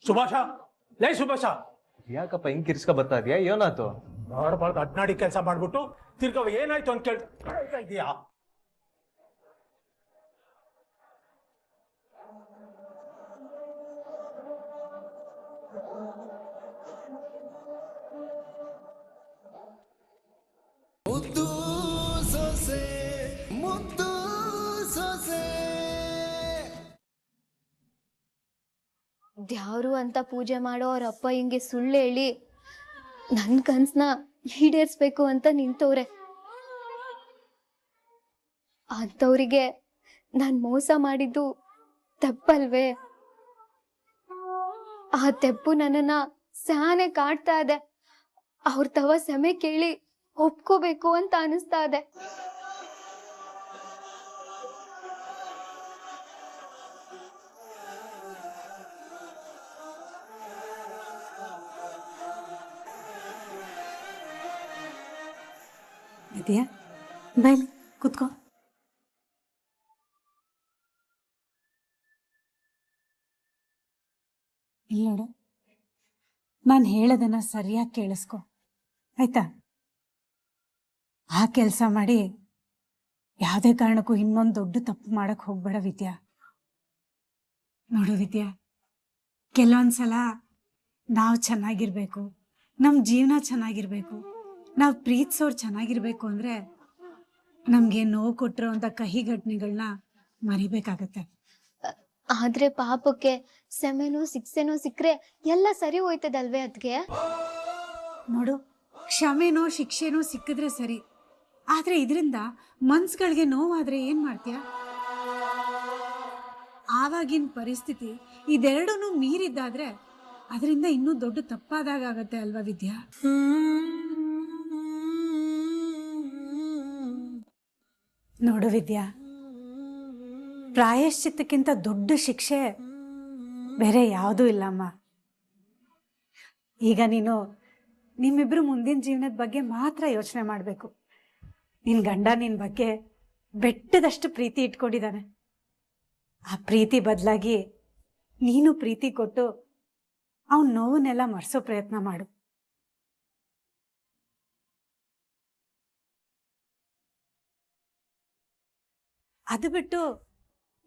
ಸುಭಾಷ, ಲೈ ಸುಭಾಷ, ಯಾಕಪ್ಪ ಹಿಂಗ್ ಕಿರ್ಸ್ಕ ಬರ್ತಾ ಇದೆಯಾ? ಏನಾಯ್ತು? ಬಾರ್ಬಾರ್ದು ಅಡ್ನಾಡಿ ಕೆಲಸ ಮಾಡ್ಬಿಟ್ಟು ತಿರ್ಗವ ಏನಾಯ್ತು ಅಂತ ಕೇಳ್ತಾ ಇದೀಯಾ? ಮುದ್ದು ಸೊಸೆ, ಮುದ್ದು ಸೊಸೆ. ದ್ಯಾವ್ರು ಅಂತ ಪೂಜೆ ಮಾಡೋ ಅವ್ರ ಅಪ್ಪ ಹಿಂಗೆ ಸುಳ್ಳು ಹೇಳಿ ನನ್ ಕನ್ಸ್ನ ಈಡೇರ್ಸ್ಬೇಕು ಅಂತ ನಿಂತವ್ರೆ. ಅಂತವ್ರಿಗೆ ನಾನ್ ಮೋಸ ಮಾಡಿದ್ದು ತಪ್ಪಲ್ವೇ? ಆ ತೆಪ್ಪು ನನ್ನನ್ನ ಸ್ಯಾನೆ ಕಾಡ್ತಾ ಇದೆ. ಅವ್ರ ತವ ಸಮಯ ಕೇಳಿ ಒಪ್ಕೋಬೇಕು ಅಂತ ಅನಿಸ್ತಾ ಇದೆ. ಇದೆಯಾ? ಬೈಲಿ ಕೂತ್ಕೋ. ಇಲ್ಲ ನೋಡು, ನಾನು ಹೇಳೋದನ್ನ ಸರಿಯಾಗಿ ಕೇಳಿಸ್ಕೊ ಆಯ್ತಾ? ಆ ಕೆಲಸ ಮಾಡಿ ಯಾವುದೇ ಕಾರಣಕ್ಕೂ ಇನ್ನೊಂದು ದೊಡ್ಡ ತಪ್ಪು ಮಾಡಕ್ ಹೋಗ್ಬೇಡ ವಿದ್ಯಾ. ನೋಡು ವಿದ್ಯಾ, ಕೆಲವೊಂದ್ಸಲ ನಾವು ಚೆನ್ನಾಗಿರ್ಬೇಕು, ನಮ್ಮ ಜೀವನ ಚೆನ್ನಾಗಿರ್ಬೇಕು, ನಾವು ಪ್ರೀತಿಸೋರು ಚೆನ್ನಾಗಿರ್ಬೇಕು ಅಂದ್ರೆ ನಮ್ಗೆ ನೋವು ಕೊಟ್ಟಿರೋ ಅಂತ ಕಹಿ ಘಟನೆಗಳನ್ನ ಮರಿಬೇಕಾಗತ್ತೆ. ಆದ್ರೆ ಪಾಪಕ್ಕೆ ಸೆಮೆನೋ ಶಿಕ್ಷೆನೋ ಸಿಕ್ಕ್ರೆ ಎಲ್ಲ ಸರಿ ಹೋಯ್ತದಲ್ವೇ ಅದ್ಗೆ? ನೋಡು, ಕ್ಷಮೆನೋ ಶಿಕ್ಷೆನೋ ಸಿಕ್ಕಿದ್ರೆ ಸರಿ, ಆದ್ರೆ ಇದರಿಂದ ಮನ್ಸುಗಳಿಗೆ ನೋವಾದ್ರೆ ಏನ್ ಮಾಡ್ತೀಯ? ಆವಾಗಿನ ಪರಿಸ್ಥಿತಿ ಇದೆರಡೂ ಮೀರಿದ್ದಾದ್ರೆ ಅದರಿಂದ ಇನ್ನೂ ದೊಡ್ಡ ತಪ್ಪಾದಾಗ ಆಗತ್ತೆ ಅಲ್ವಾ ವಿದ್ಯಾ? ನೋಡು ವಿದ್ಯಾ, ಪ್ರಾಯಶ್ಚಿತ್ತಕ್ಕಿಂತ ದೊಡ್ಡ ಶಿಕ್ಷೆ ಬೇರೆ ಯಾವುದೂ ಇಲ್ಲಮ್ಮ. ಈಗ ನೀನು ನಿಮ್ಮಿಬ್ರು ಮುಂದಿನ ಜೀವನದ ಬಗ್ಗೆ ಮಾತ್ರ ಯೋಚನೆ ಮಾಡಬೇಕು. ನಿನ್ ಗಂಡ ನಿನ್ ಬಗ್ಗೆ ಬೆಟ್ಟದಷ್ಟು ಪ್ರೀತಿ ಇಟ್ಕೊಂಡಿದ್ದಾನೆ. ಆ ಪ್ರೀತಿ ಬದಲಾಗಿ ನೀನು ಪ್ರೀತಿ ಕೊಟ್ಟು ಅವನ ನೋವನ್ನೆಲ್ಲ ಮರೆಸೋ ಪ್ರಯತ್ನ ಮಾಡು. ಅದು ಬಿಟ್ಟು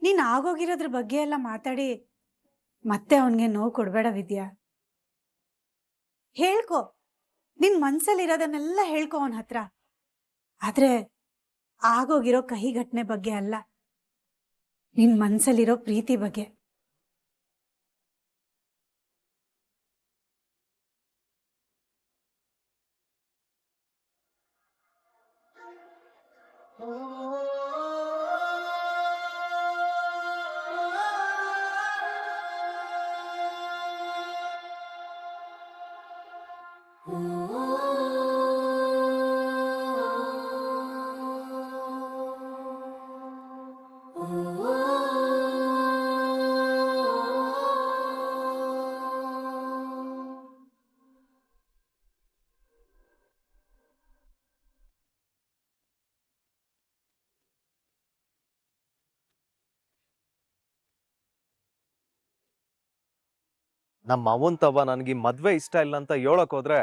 ನೀನು ಆಗೋಗಿರೋದ್ರ ಬಗ್ಗೆ ಎಲ್ಲ ಮಾತಾಡಿ ಮತ್ತೆ ಅವನಿಗೆ ನೋವು ಕೊಡಬೇಡ ವಿದ್ಯಾ. ಹೇಳ್ಕೊ, ನಿನ್ ಮನ್ಸಲ್ಲಿರೋದನ್ನೆಲ್ಲ ಹೇಳ್ಕೊ ಅವನ ಹತ್ರ. ಆದ್ರೆ ಆಗೋಗಿರೋ ಕಹಿ ಘಟನೆ ಬಗ್ಗೆ ಅಲ್ಲ, ನಿನ್ ಮನ್ಸಲ್ಲಿರೋ ಪ್ರೀತಿ ಬಗ್ಗೆ. ನಮ್ಮ ಅವನ್ ತವ ನನ್ಗೆ ಮದ್ವೆ ಇಷ್ಟ ಇಲ್ಲ ಅಂತ ಹೇಳಕ್ ಹೋದ್ರೆ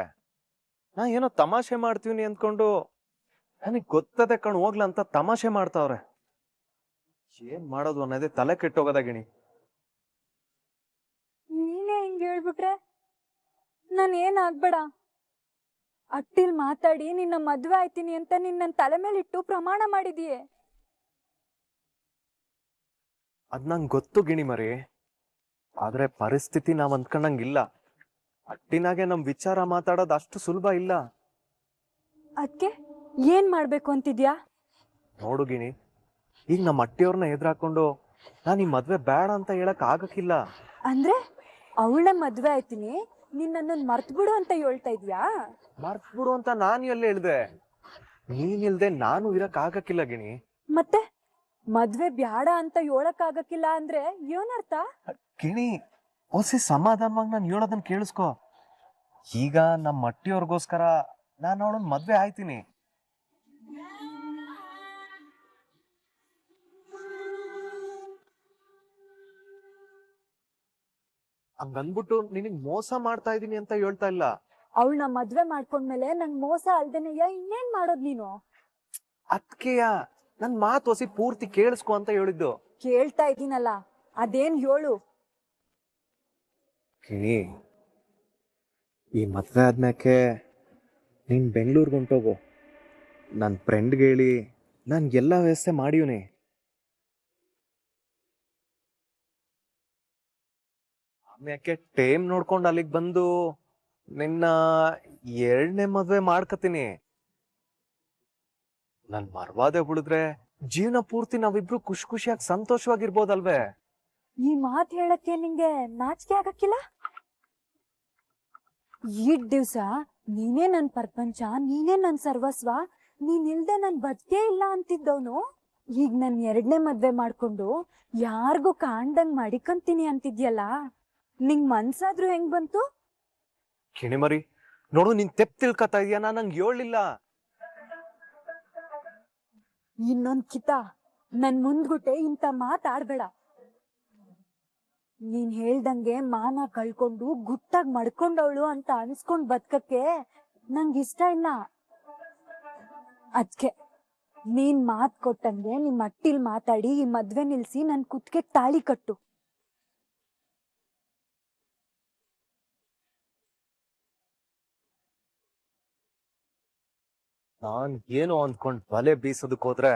ನಾ ಏನೋ ತಮಾಷೆ ಮಾಡ್ತೀವಿ ಅಂದ್ಕೊಂಡು ನನಗ್ ಗೊತ್ತದೆ ಕಣ್ ಹೋಗ್ಲ ಅಂತ ತಮಾಷೆ ಮಾಡ್ತಾವ್ರೆ. ಏನ್ ಮಾಡೋದು ಅನ್ನೋದೇ ತಲೆ ಕೆಟ್ಟೋಗದ ಗಿಣಿ. ನೀನೇ ಹಿಂಗ್ ಹೇಳ್ಬಿಟ್ರೆ ನಾನು ಏನಾಗ್ಬೇಡ. ಅಟ್ಟಿಲ್ ಮಾತಾಡಿ ನಿನ್ನ ಮದ್ವೆ ಆಯ್ತೀನಿ ಅಂತ ನಿನ್ನ ತಲೆ ಮೇಲೆ ಇಟ್ಟು ಪ್ರಮಾಣ ಮಾಡಿದೀಯೆ. ಅದ್ ನಂಗೆ ಗೊತ್ತು ಗಿಣಿ ಮರಿ, ಆದ್ರೆ ಪರಿಸ್ಥಿತಿ ನಾವ್ ಅಂದ್ಕೊಂಡಂಗಿಲ್ಲ. ಅಟ್ಟಿನಾಗೆ ನಮ್ ವಿಚಾರ ಮಾತಾಡೋದು ಅಷ್ಟು ಸುಲಭ ಇಲ್ಲ. ಅದ್ಕೆ ಏನ್ ಮಾಡ್ಬೇಕು ಅಂತಿದ್ಯಾ? ನೋಡು ಗಿಣಿ, ಈಗ ನಮ್ಮ ಅಟ್ಟಿಯವ್ರನ್ನ ಎದುರಾಕೊಂಡು ನಾನು ಈ ಮದ್ವೆ ಬೇಡ ಅಂತ ಹೇಳಕ್ ಆಗಕ್ಕಿಲ್ಲ. ಅಂದ್ರೆ ಅವಳ ಮದ್ವೆ ಆಯ್ತೀನಿ, ನಿನ್ನನ್ನ ಮರ್ತ್ ಬಿಡು ಅಂತ ಹೇಳ್ತಾ ಇದ್ಯಾ? ಮರ್ತ್ ಬಿಡು ಅಂತ ನಾನು ಎಲ್ಲಿ ಹೇಳ್ದೆ? ನೀನಿಲ್ದೆ ನಾನು ಇರಕ್ ಆಗಕ್ಕಿಲ್ಲ ಗಿಣಿ. ಮತ್ತೆ ಮದ್ವೆ ಬ್ಯಾಡ ಅಂತ ಹೇಳಕ್ ಆಗಕ್ಕಿಲ್ಲ ಅಂದ್ರೆ ಏನರ್ಥ? ಗಿಣಿ, ಹೊಸಿ ಸಮಾಧಾನವಾಗಿ ನಾನು ಹೇಳೋದನ್ನ ಕೇಳಿಸ್ಕೊ. ಈಗ ನಮ್ಮ ಅಟ್ಟಿಯವ್ರಿಗೋಸ್ಕರ ನಾನು ಅವಳನ್ನ ಮದ್ವೆ ಆಯ್ತೀನಿ. ಹಂಗನ್ಬಿಟ್ಟು ನಿನಗ್ ಮೋಸ ಮಾಡ್ತಾ ಇದೀನಿ ಅಂತ ಹೇಳ್ತಾ ಇಲ್ಲ. ಅವಳನ್ನ ಮದ್ವೆ ಮಾಡ್ಕೊಂಡ್ಮೇಲೆ ನಂಗ್ ಮೋಸ ಅಲ್ದೇನೆಯ ಇನ್ನೇನ್ ಮಾಡೋದ್ ನೀನು? ಅದ್ಕೆಯ ನನ್ ಮಾತು ಹೊಸಿ ಪೂರ್ತಿ ಕೇಳಿಸ್ಕೊ ಅಂತ ಹೇಳಿದ್ದು. ಕೇಳ್ತಾ ಇದೀನಲ್ಲ, ಅದೇನ್ ಹೇಳು. ಕಿಣಿ, ಈ ಮದ್ವೆ ಆದ್ಮ್ಯಾಕೆ ನೀನ್ ಬೆಂಗಳೂರಿಗೆ ಹೊಂಟೋಗು. ನನ್ನ ಫ್ರೆಂಡ್ಗೆ ಹೇಳಿ ನನ್ಗೆಲ್ಲ ವ್ಯವಸ್ಥೆ ಮಾಡಿವ್ನಿ. ಆಮ್ಯಾಕೆ ಟೈಮ್ ನೋಡ್ಕೊಂಡು ಅಲ್ಲಿಗೆ ಬಂದು ನಿನ್ನ 2ನೇ ಮದ್ವೆ ಮಾಡ್ಕತೀನಿ. ನನ್ ಮರ್ವಾದೆ ಬಿಡಿದ್ರೆ ಜೀವನ ಪೂರ್ತಿ ನಾವಿಬ್ರು ಖುಷಿ ಖುಷಿಯಾಗಿ ಸಂತೋಷವಾಗಿರ್ಬೋದಲ್ವೇ? ಈ ಮಾತ್ ಹೇಳಕ್ಕೆ ನಿಂಗೆ ನಾಚಿಕೆ ಆಗಕ್ಕಿಲ್ಲ? ಈಟ್ ದಿವ್ಸ ನೀನೇ ನನ್ ಪ್ರಪಂಚ, ನೀನೇ ನನ್ ಸರ್ವಸ್ವ, ನೀನ್ ಇಲ್ದೆ ನನ್ ಬದುಕೇ ಇಲ್ಲ ಅಂತಿದ್ದವನು ಈಗ ನನ್ 2ನೇ ಮದ್ವೆ ಮಾಡ್ಕೊಂಡು ಯಾರಿಗೂ ಕಾಣ್ದಂಗ್ ಮಡಿಕಂತೀನಿ ಅಂತಿದ್ಯಲ್ಲ, ನಿಂಗ್ ಮನ್ಸಾದ್ರೂ ಹೆಂಗ್ ಬಂತು? ಕಿಣಿಮರಿ ನೋಡು, ನೀನ್ ತೆಪ್ ತಿಳ್ಕತಾ ಇದೀಯ. ನಾನು ನಂಗೆ ಹೇಳಿಲ್ಲ. ಇನ್ನೊಂದ್ ಕಿತ ನನ್ ಮುಂದ್ಗುಟ್ಟೆ ಇಂತ ಮಾತಾಡ್ಬೇಡ. ನೀನ್ ಹೇಳ್ದಂಗೆ ಮಾನ ಕಳ್ಕೊಂಡು ಗುಟ್ಟಾಗ್ ಮಡ್ಕೊಂಡವಳು ಅಂತ ಅನ್ಸ್ಕೊಂಡ್ ಬದ್ಕಕ್ಕೆ ನಂಗಿಷ್ಟ ಇಲ್ಲ. ಅದ್ಕೆ ನೀನ್ ಮಾತ್ ಕೊಟ್ಟಂಗೆ ನಿಮ್ ಅಟ್ಟಿಲ್ ಮಾತಾಡಿ ಈ ಮದ್ವೆ ನಿಲ್ಸಿ ನನ್ ಕುತ್ಗೆ ತಾಳಿ ಕಟ್ಟು. ನಾನ್ ಏನು ಅಂದ್ಕೊಂಡ್ ಬಲೆ ಬೀಸೋದಕ್ ಹೋದ್ರೆ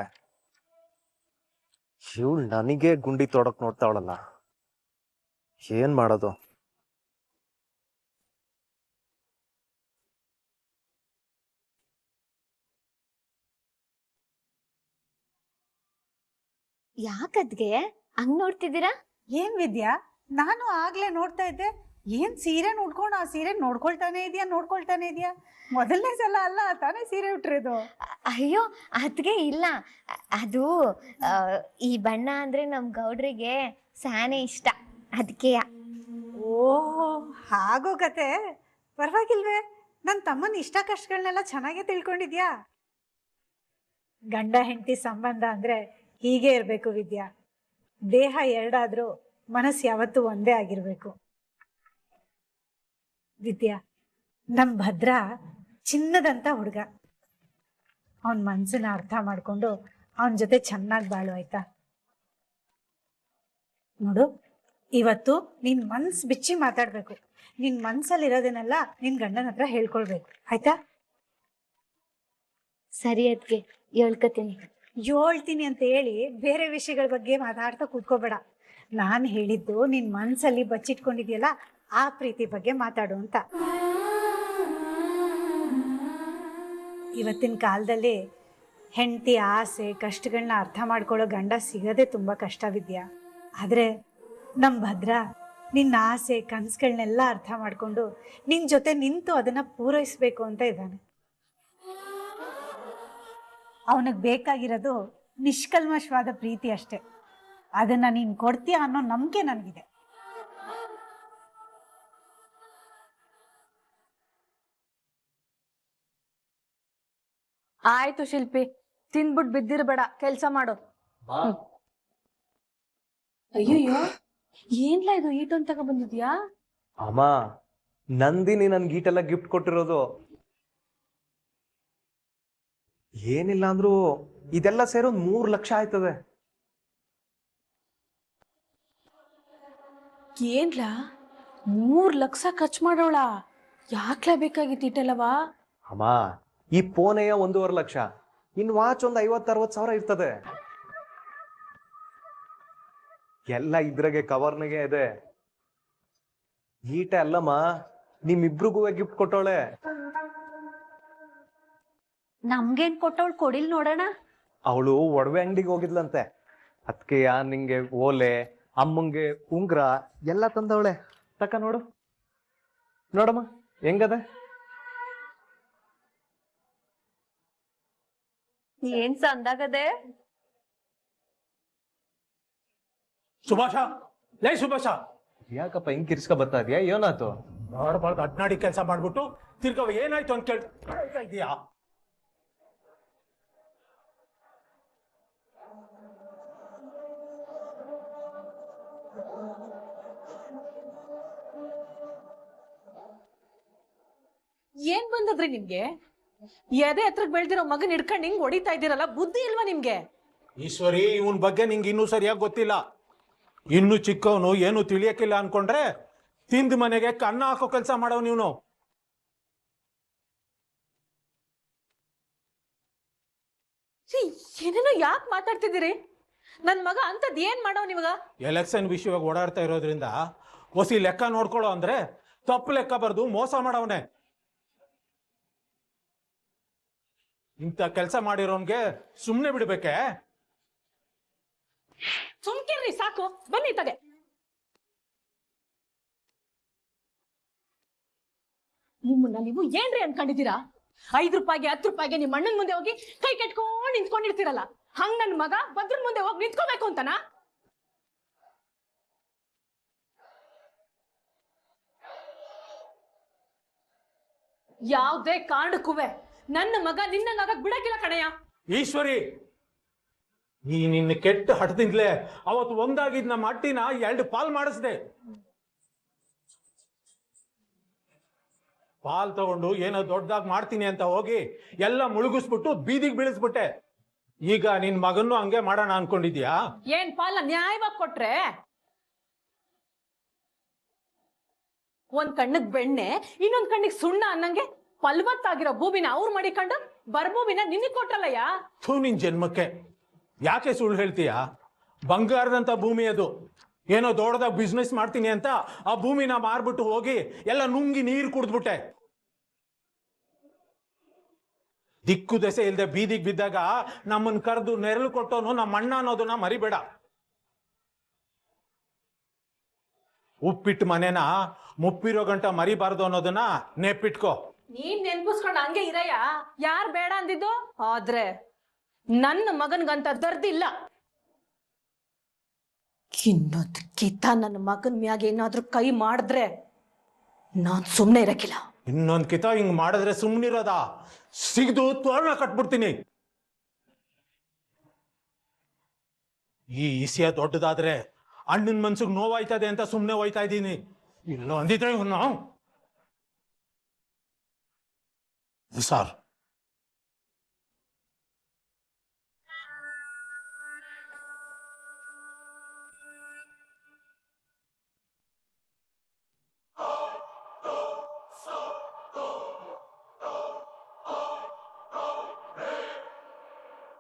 ಇವಳು ನನಗೆ ಗುಂಡಿ ತೊಡಕ್ ನೋಡ್ತಾವಳಲ್ಲ. ಏನ್ ಮಾಡೋದು? ಯಾಕದ್ಗೆ ಹಂಗ್ ನೋಡ್ತಿದ್ದೀರಾ? ಏನ್ ವಿದ್ಯಾ, ನಾನು ಆಗ್ಲೇ ನೋಡ್ತಾ ಇದ್ದೆ. ಏನ್ ಸೀರೆ ನೋಡ್ಕೊಂಡು ಆ ಸೀರೆ ನೋಡ್ಕೊಳ್ತಾನೆ ಇದೆಯಾ. ಮೊದಲನೇ ಸಲ ಅಲ್ಲ ತಾನೇ ಸೀರೆ ಉಟ್ರಿದು? ಅಯ್ಯೋ ಅದ್ಗೆ ಇಲ್ಲ, ಅದು ಈ ಬಣ್ಣ ಅಂದ್ರೆ ನಮ್ ಗೌಡ್ರಿಗೆ ಸ್ಯಾನೆ ಇಷ್ಟ, ಅದಕ್ಕೆಯ. ಓಹೋ, ಹಾಗೋ ಕತೆ. ಪರವಾಗಿಲ್ವೇ, ನನ್ನ ತಮ್ಮನ ಇಷ್ಟ ಕಷ್ಟಗಳನ್ನೆಲ್ಲ ಚೆನ್ನಾಗೇ ತಿಳ್ಕೊಂಡಿದ್ಯಾ. ಗಂಡ ಹೆಂಡತಿ ಸಂಬಂಧ ಅಂದ್ರೆ ಹೀಗೆ ಇರಬೇಕು ವಿದ್ಯಾ. ದೇಹ ಎರಡಾದ್ರೂ ಮನಸ್ಸು ಯಾವತ್ತೂ ಒಂದೇ ಆಗಿರ್ಬೇಕು. ವಿದ್ಯಾ, ನಮ್ ಭದ್ರ ಚಿನ್ನದಂತ ಹುಡುಗ. ಅವನ್ ಮನ್ಸನ್ನ ಅರ್ಥ ಮಾಡ್ಕೊಂಡು ಅವನ ಜೊತೆ ಚೆನ್ನಾಗಿ ಬಾಳು, ಆಯ್ತಾ? ನೋಡು, ಇವತ್ತು ನಿನ್ ಮನ್ಸು ಬಿಚ್ಚಿ ಮಾತಾಡ್ಬೇಕು. ನಿನ್ ಮನ್ಸಲ್ಲಿರೋದನ್ನೆಲ್ಲ ನಿನ್ ಗಂಡನ ಹತ್ರ ಹೇಳ್ಕೊಳ್ಬೇಕು, ಆಯ್ತಾ? ಸರಿ ಅದ್ಗೆ ಹೇಳ್ಕತೀನಿ. ಹೇಳ್ತೀನಿ ಅಂತ ಹೇಳಿ ಬೇರೆ ವಿಷಯಗಳ ಬಗ್ಗೆ ಮಾತಾಡ್ತಾ ಕೂತ್ಕೋಬೇಡ. ನಾನು ಹೇಳಿದ್ದು ನಿನ್ ಮನ್ಸಲ್ಲಿ ಬಚ್ಚಿಟ್ಕೊಂಡಿದ್ಯಲ್ಲ ಆ ಪ್ರೀತಿ ಬಗ್ಗೆ ಮಾತಾಡು ಅಂತ. ಇವತ್ತಿನ ಕಾಲದಲ್ಲಿ ಹೆಂಡತಿ ಆಸೆ ಕಷ್ಟಗಳನ್ನ ಅರ್ಥ ಮಾಡ್ಕೊಳ್ಳೋ ಗಂಡ ಸಿಗೋದೇ ತುಂಬಾ ಕಷ್ಟ ವಿದ್ಯಾ. ಆದ್ರೆ ನಮ್ ಭದ್ರ ನಿನ್ನ ಆಸೆ ಕನಸುಗಳನ್ನೆಲ್ಲ ಅರ್ಥ ಮಾಡ್ಕೊಂಡು ನಿನ್ ಜೊತೆ ನಿಂತು ಅದನ್ನ ಪೂರೈಸ್ಬೇಕು ಅಂತ ಇದ್ದಾನೆ. ಅವನಿಗೆ ಬೇಕಾಗಿರೋದು ನಿಷ್ಕಲ್ಮಶವಾದ ಪ್ರೀತಿ ಅಷ್ಟೆ. ಅದನ್ನ ನೀನ್ ಕೊಡ್ತೀಯ ಅನ್ನೋ ನಂಬಿಕೆ ನನಗಿದೆ. ಆಯ್ತು ಶಿಲ್ಪಿ, ತಿಂದ್ಬಿಟ್ ಬಿದ್ದಿರ್ಬೇಡ, ಕೆಲ್ಸ ಮಾಡು. ಅಯ್ಯಯ್ಯೋ, ಏನ್ಲಾ ಇದು ಈಟೊಂದ್ ತಗ ಬಂದಿದ್ಯಾ? ಅಮ್ಮ, ನಂದಿನಿ ನನ್ಗೆ ಈಟೆಲ್ಲ ಗಿಫ್ಟ್ ಕೊಟ್ಟಿರೋದು. ಏನಿಲ್ಲ ಅಂದ್ರೂ ಇದೆಲ್ಲ ಸೇರೋ 3 ಲಕ್ಷ ಆಯ್ತದೆ. ಏನ್ಲಾ 3 ಲಕ್ಷ ಖರ್ಚು ಮಾಡೋಳ? ಯಾಕ್ಲಾ ಬೇಕಾಗಿತ್ತು ಇಟ್ಟೆಲ್ಲವಾ? ಅಮ್ಮ, ಈ ಫೋನೆಯ 1.5 ಲಕ್ಷ, ಇನ್ ವಾಚ್ ಒಂದು 50-60 ಸಾವಿರ ಇರ್ತದೆ. ಎಲ್ಲ ಇದ್ರಾಗೆ ಕವರ್ನಾಗೆ ಇದೆ. ಈಟ ಅಲ್ಲಮ್ಮ, ನಿಮ್ಮಿಬ್ರಿಗೂ ಗಿಫ್ಟ್ ಕೊಟ್ಟವಳೆ. ನಮ್ಗೇನ್ ಕೊಟ್ಟವಳು ಕೊಡಿಲ್ ನೋಡೋಣ. ಅವಳು ಒಡವೆ ಅಂಗಡಿಗೆ ಹೋಗಿದ್ಲಂತೆ. ಅದಕ್ಕೆ ನಿಂಗೆ ಓಲೆ, ಅಮ್ಮಂಗೆ ಉಂಗ್ರ ಎಲ್ಲ ತಂದವಳೆ. ತಕ ನೋಡು, ನೋಡಮ್ಮ ಹೆಂಗದೆ. ಏನ್ ಸಂದಾಗದೆ? ಸುಭಾಷ, ಲೈ ಸುಭಾಷ, ಯಾಕಪ್ಪ ಹಿಂಗ್ ಕಿರ್ಸ್ಕ ಬರ್ತಾ ಇದೀಯಾ? ಏನಾಯ್ತು? ನೋಡ್ಬಾರ್ದು ಅಡ್ನಾಡಿ ಕೆಲಸ ಮಾಡ್ಬಿಟ್ಟು ತಿರ್ಗವ ಏನಾಯ್ತು ಅಂತ ಕೇಳ್ತಾ ಇದೀಯಾ? ಏನ್ ಬಂದದ್ರಿ ನಿಮ್ಗೆ? ಎದೆ ಹತ್ರಕ್ ಬೆಳ್ದಿರೋ ಮಗನ್ ಹಿಡ್ಕೊಂಡು ಹಿಂಗ್ ಹೊಡಿತಾ ಇದ್ದೀರಲ್ಲ, ಬುದ್ಧಿ ಇಲ್ವಾ ನಿಮ್ಗೆ? ಈಶ್ವರಿ, ಇವನ್ ಬಗ್ಗೆ ನಿಂಗೆ ಇನ್ನೂ ಸರಿಯಾಗಿ ಗೊತ್ತಿಲ್ಲ. ಇನ್ನು ಚಿಕ್ಕವನು ಏನು ತಿಳಿಯಕ್ಕಿಲ್ಲ ಅನ್ಕೊಂಡ್ರೆ ತಿಂದ ಮನೆಗೆ ಕನ್ನ ಹಾಕೋ ಕೆಲಸ ಮಾಡವ್ ನೀನು. ಏನೇನೋ ಯಾಕೆ ಮಾತಾಡ್ತಿದ್ದೀರಿ? ನನ್ ಮಗ ಅಂತದ್ ಏನ್ ಮಾಡವ್ ನಿಮಗ? ಎಲೆಕ್ಷನ್ ವಿಷಯವಾಗಿ ಓಡಾಡ್ತಾ ಇರೋದ್ರಿಂದ ಹೊಸಿ ಲೆಕ್ಕ ನೋಡ್ಕೊಳ್ಳೋ ಅಂದ್ರೆ ತಪ್ಪು ಲೆಕ್ಕ ಬರ್ದು ಮೋಸ ಮಾಡವನೆ. ಇಂಥ ಕೆಲಸ ಮಾಡಿರೋನ್ಗೆ ಸುಮ್ನೆ ಬಿಡ್ಬೇಕೆ? ಸುಮ್ಕಿರ್ರಿ ಸಾಕು, ಬನ್ನಿ ತಗೆ. ನಿಮ್ಮನ್ನ ನೀವು ಏನ್ರಿ ಅನ್ಕೊಂಡಿದ್ದೀರಾ? 5 ರೂಪಾಯಿಗೆ 10 ರೂಪಾಯಿಗೆ ನಿಮ್ಮ ಅಣ್ಣನ ಮುಂದೆ ಹೋಗಿ ಕೈ ಕಟ್ಕೊಂಡು ನಿಂತ್ಕೊಂಡಿರ್ತೀರಲ್ಲ, ಹಂಗ್ ನನ್ ಮಗ ಭದ್ರನ್ ಮುಂದೆ ಹೋಗಿ ನಿಂತ್ಕೋಬೇಕು ಅಂತನಾ? ಯಾವ್ದೇ ಕಾರಣಕ್ಕೂವೆ ನನ್ನ ಮಗ ನಿನ್ನಂಗಾಗಕ್ ಬಿಡಕ್ಕಿಲ್ಲ ಕಣಯ್ಯ. ಈಶ್ವರಿ, ಈ ನಿನ್ನ ಕೆಟ್ಟ ಹಠದಿಂದಲೇ ಅವತ್ತು ಒಂದಾಗಿದ್ದ ನಮ್ಮ ಅಟ್ಟಿನ 2 ಪಾಲ್ ಮಾಡಿಸ್ದೆ. ಪಾಲ್ ತಗೊಂಡು ಏನೋ ದೊಡ್ಡದಾಗಿ ಮಾಡ್ತೀನಿ ಅಂತ ಹೋಗಿ ಎಲ್ಲ ಮುಳುಗಿಸ್ಬಿಟ್ಟು ಬೀದಿಗೆ ಬೀಳಿಸ್ಬಿಟ್ಟೆ. ಈಗ ನಿನ್ ಮಗನ್ನು ಹಂಗೆ ಮಾಡೋಣ ಅನ್ಕೊಂಡಿದ್ಯಾ? ಏನ್ ಪಾಲ ನ್ಯಾಯವಾಗಿ ಕೊಟ್ರೆ? ಒಂದ್ ಕಣ್ಣಿಗ್ ಬೆಣ್ಣೆ ಇನ್ನೊಂದ್ ಕಣ್ಣಿಗೆ ಸುಣ್ಣ ಅನ್ನಂಗೆ ಫಲವತ್ತಾಗಿರೋ ಭೂಮಿನ ಅವ್ರು ಮಾಡಿಕೊಂಡು ಬರ್ಭೂಮಿನ ನಿನಗ್ ಕೊಟ್ರಲ್ಲಯ್ಯ. ಥೂ, ನಿನ್ ಜನ್ಮಕ್ಕೆ ಯಾಕೆ ಸುಳ್ಳು ಹೇಳ್ತೀಯ? ಬಂಗಾರದಂತ ಭೂಮಿ ಅದು. ಏನೋ ದೊಡ್ಡದಾಗ ಬಿಸ್ನೆಸ್ ಮಾಡ್ತೀನಿ ಅಂತ ಆ ಭೂಮಿನ ಮಾರ್ಬಿಟ್ಟು ಹೋಗಿ ಎಲ್ಲ ನುಂಗಿ ನೀರು ಕುಡಿದ್ಬಿಟ್ಟೆ. ದಿಕ್ಕು ದೆಸೆ ಇಲ್ದೆ ಬೀದಿಗೆ ಬಿದ್ದಾಗ ನಮ್ಮನ್ನ ಕರೆದು ನೆರಳು ಕೊಟ್ಟೋನು ನಮ್ಮ ಅಣ್ಣ ಅನ್ನೋದನ್ನ ಮರಿಬೇಡ. ಉಪ್ಪಿಟ್ಟು ಮನೆನ ಮುಪ್ಪಿರೋ ಗಂಟ ಮರಿಬಾರ್ದು ಅನ್ನೋದನ್ನ ನೆಪ್ಪಿಟ್ಕೋ. ನೀನ್ ನೆನ್ಪಿಸ್ಕೊಂಡು ಹಂಗೆ ಇರಯ್ಯ, ಯಾರ್ ಬೇಡ ಅಂದಿದ್ದು? ಆದ್ರೆ ನನ್ನ ಮಗನ್ಗಂತ ದರ್ದಿಲ್ಲ. ಇನ್ನೊಂದಕ್ಕಿಂತ ನನ್ನ ಮಗನ್ ಮ್ಯಾಗ ಏನಾದ್ರೂ ಕೈ ಮಾಡಿದ್ರೆ ನಾನ್ ಸುಮ್ನೆ ಇರಕ್ಕಿಲ್ಲ. ಇನ್ನೊಂದ್ ಕಿತ ಹಿಂಗ್ ಮಾಡಿದ್ರೆ ಸುಮ್ನಿರೋದ? ಸಿಗ್ದು ತೋರಣ ಕಟ್ಬಿಡ್ತೀನಿ. ಈ ಇಸಿಯ ದೊಡ್ಡದಾದ್ರೆ ಅಣ್ಣನ ಮನ್ಸಿಗೆ ನೋವಾಯ್ತದೆ ಅಂತ ಸುಮ್ನೆ ಹೋಯ್ತಾ ಇದ್ದೀನಿ. ಇಲ್ಲೋ ಅಂದಿದ್ರೆ ನಾವು ಸಾರ್